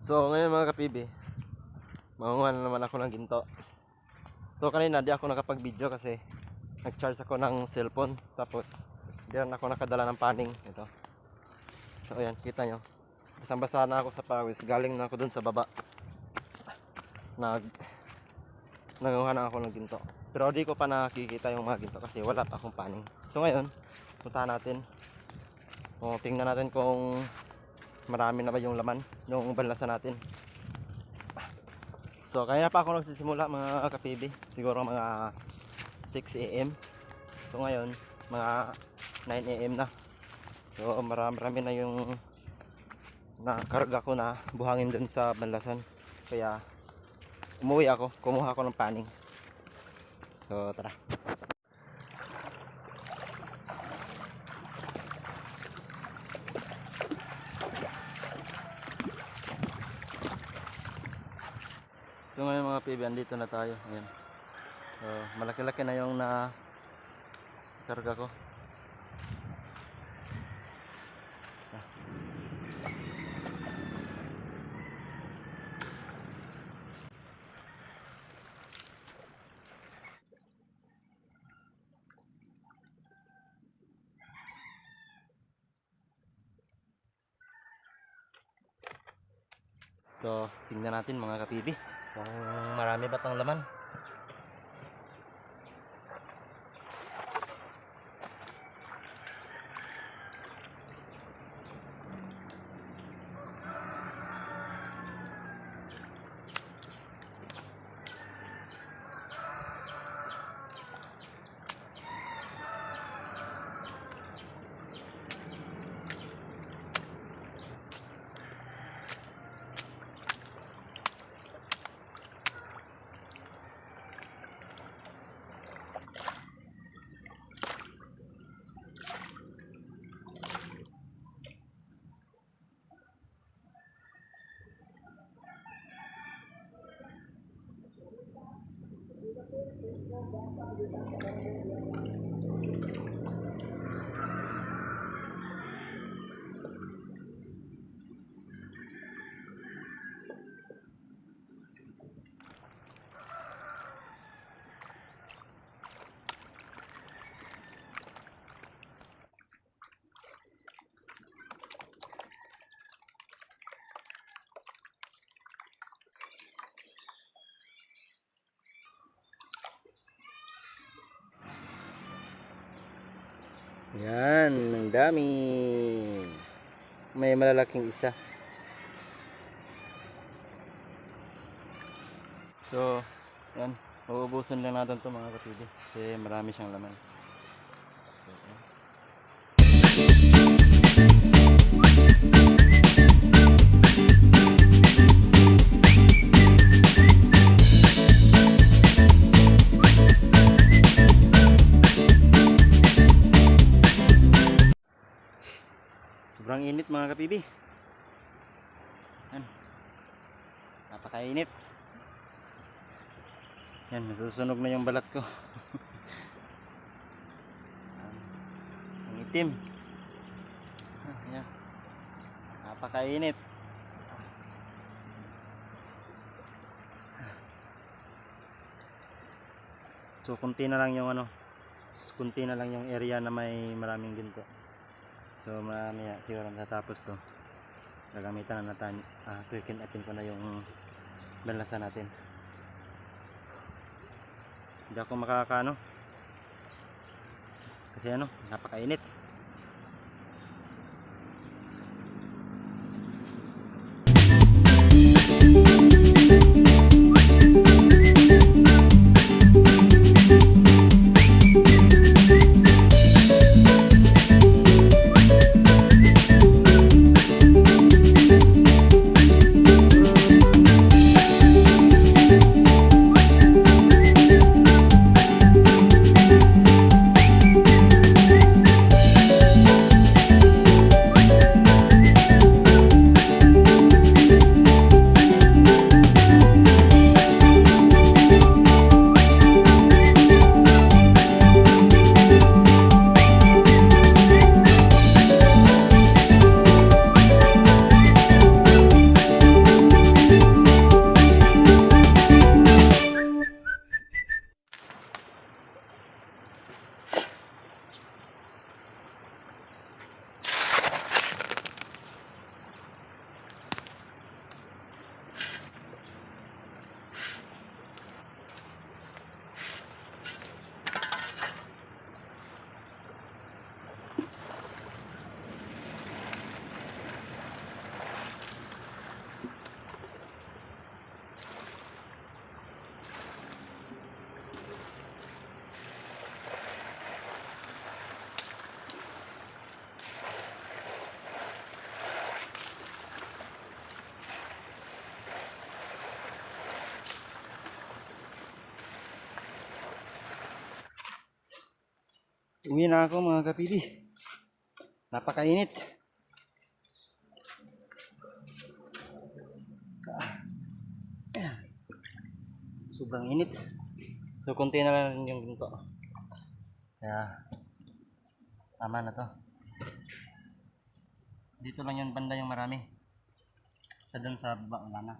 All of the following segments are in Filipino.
So ngayon mga kapibi, mangunguha na naman ako ng ginto. So kanina di ako nakapag-video kasi nag-charge ako ng cellphone. Tapos di rin ako nakadala ng paning. Ito. So ayan, kita nyo. Basang-basa na ako sa pawis. Galing na ako dun sa baba. Nangunguha na ako ng ginto. Pero di ko pa nakikita yung mga ginto kasi wala pa akong paning. So ngayon, puntahan natin. O, tingnan natin kung marami na ba yung laman yung banlasan natin. So kaya pa ako nagsisimula mga kapibi, siguro mga 6 AM. So ngayon mga 9 AM na. So marami na yung nakarga ko na buhangin dun sa banlasan. Kaya umuwi ako, kumuha ako ng paning. So tara. So ngayon mga PB, andito na tayo. Ayan. So, malaki-laki na yung karga ko. So, tingnan natin mga kapibi kung marami ba tang laman. Yan, ang dami. May malalaking isa. So, yan. Uubusin lang natin to mga kapatid. Kasi marami siyang laman. Sobrang init mga kapibi. Yan. Napakainit. Yan, nasusunog na yung balat ko. Ang itim. Yan. Napakainit. So kunti na lang yung kunti na lang yung area na may maraming ginto. So mamaya siguro natapos to, gagamitan na natin, quicken upin ko na yung banlasan natin. Hindi ako makakano kasi napakainit. Uwi na ako mga kapibi. Napakainit. Sobrang init. So konti na lang yung ginto. Kaya tama na to. Dito lang yung banda yung marami. Sa doon sa baba wala na.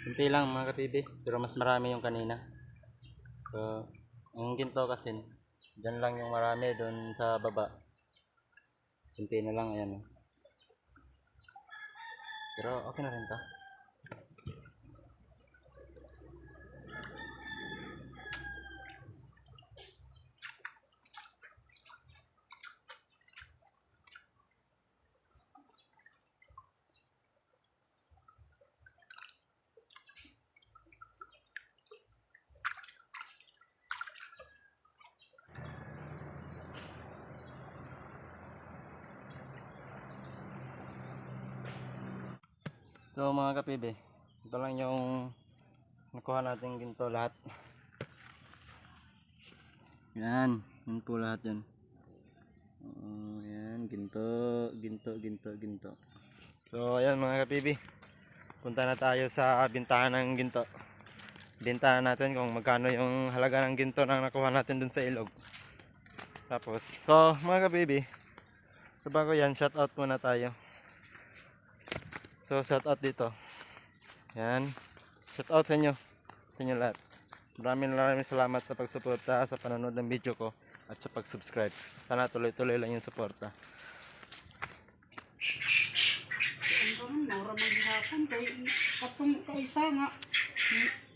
Kunti lang mga kapibi, pero mas marami yung kanina. So, yung ginto kasi, dyan lang yung marami, doon sa baba. Kunti na lang, ayan. Pero okay na rin to. So mga kapibi, ito lang yung nakuha natin ginto lahat. Yan, yun po lahat yun. Yan, ginto. So ayan mga kapibi, punta na tayo sa bintahan ng ginto. Bintahan natin kung magkano yung halaga ng ginto na nakuha natin dun sa ilog. Tapos, so mga kapibi, so bago yan, shout out muna tayo. So shout out dito. Yan. Shout out sa inyo. Sa inyo lahat. Maraming salamat sa pagsuporta, sa panonood ng video ko at sa pag-subscribe. Sana tuloy-tuloy lang yung suporta. Ang mura maghihapon kay katong kaisa nga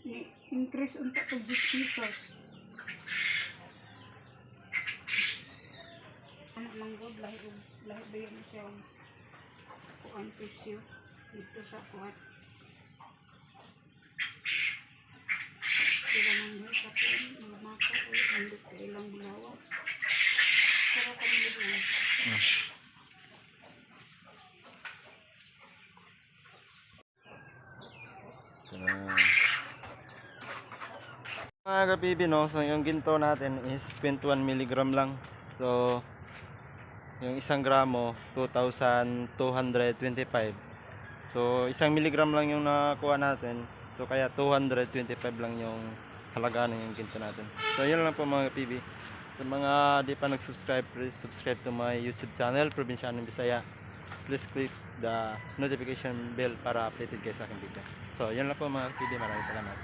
ni increase unta to 10 pesos. Ano lang gud lahi ba yun siya kuan pisyo dito sa kuat. Kaya nang yun sa kuan mga mata o hindi kailang bulawat. Sarap ang libro. Mga kapibi, no, so yung ginto natin is 21 mg lang. So yung 1 gramo 2,225. So 1 miligram lang yung nakuha natin. So kaya 225 lang yung halaga ng yung ginto natin. So yun lang po mga kapibi. Sa mga di pa nag-subscribe, please subscribe to my YouTube channel, Probinsyanong Bisaya. Please click the notification bell para updated kayo sa aking video. So yun lang po mga kapibi, maraming salamat.